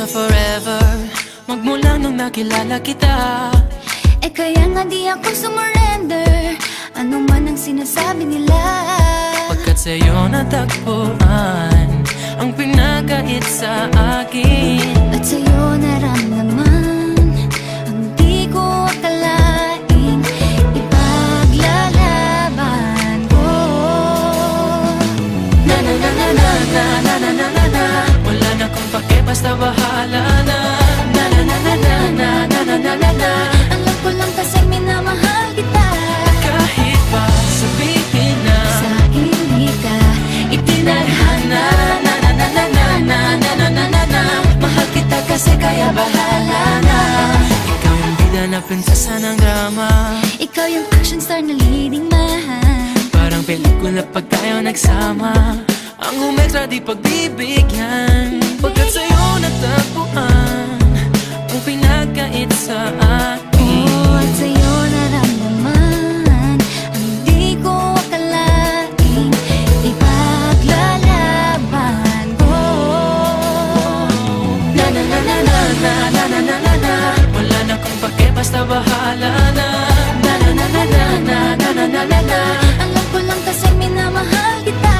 sa forever, magmula nung nakilala kita. Eh kaya nga di ako sumurrender, ano man ang sinasabi nila. Pagkat sa'yo natagpuan ang pinagkait sa akin. At sa'yo naramdaman ang di ko akalaing ipaglalaban ko. Na na na na na na na na na na na. Wala na kung pake, basta bahala na. Na na na na na na na na na na na. Alam ko lang kasi minamahal kita. Kahit pa sabihin na Sa hindi ka itinadhana. Na na na na na na na na na na na. Mahal kita kasi kaya bahala na. Ikaw yung bida na prinsesa ng drama. ikaw yung action star na leading man. Parang pelikula pag tayo nagsama. Ang umextra di pagbibigyan. Pagkat sa'yo natagpuan ang pinagkait sa akin. Oh, at sa'yo naramdaman ang di ko akalaing ipaglalaban ko. Na na na na na na na na na na na. Wala na kung pake, basta bahala na. Na na na na na na na na na na na. Alam ko lang kasi minamahal kita.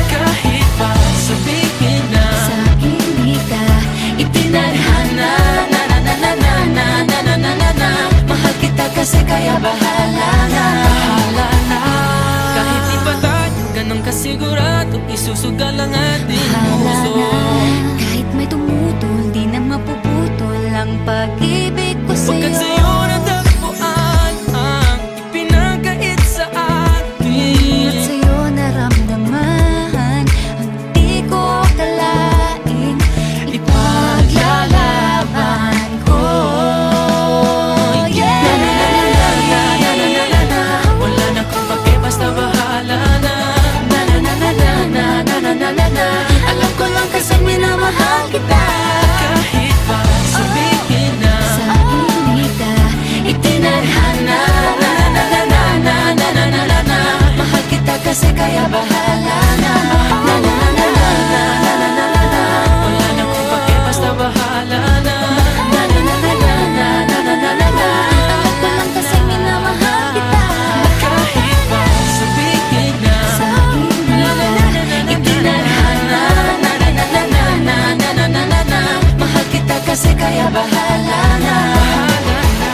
Kahit pa sabihin na Sa hindi ka itinadhana. Na na na na na na na na na na na. Mahal kita kasi kaya bahala na. Bahala na. Kahit di pa tayo ganun kasigurado, isusugal ang ating puso. kahit may tumutol, di na mapuputol ang pag-ibig ko Pagkat sa'yo. sa'yo natagpuan ang ipinagkait sa atin. At sa'yo naramdaman ang di ko akalaing ipaglalaban ko. Yeah! Na na na na na na na na na na. Wala na kung pake, basta bahala na. Na na na na na na na na na na na. Alam ko lang kasi minamahal kita. Kahit pa sabihin na Sa hindi ka itinadhana. Na na na na na na na na na na. Mahal kita kasi kaya bahala na. Na na na na na na na na na na. Wala na kung pake, basta bahala na. Na na na na na na na na na na na. Alam ko lang kasi minamahal kita. Kahit pa sabihin na Sa hindi ka itinadhana. Na na na na na na na na na na na. Mahal kita kasi kaya bahala na. Bahala na.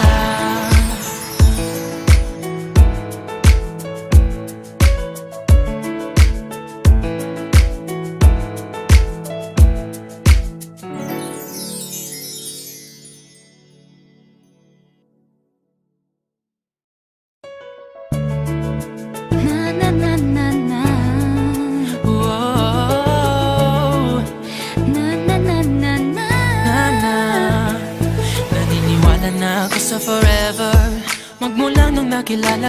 na na na na na Whoa. na na na na na Na. Naniniwala na ako sa forever, magmula nung nakilala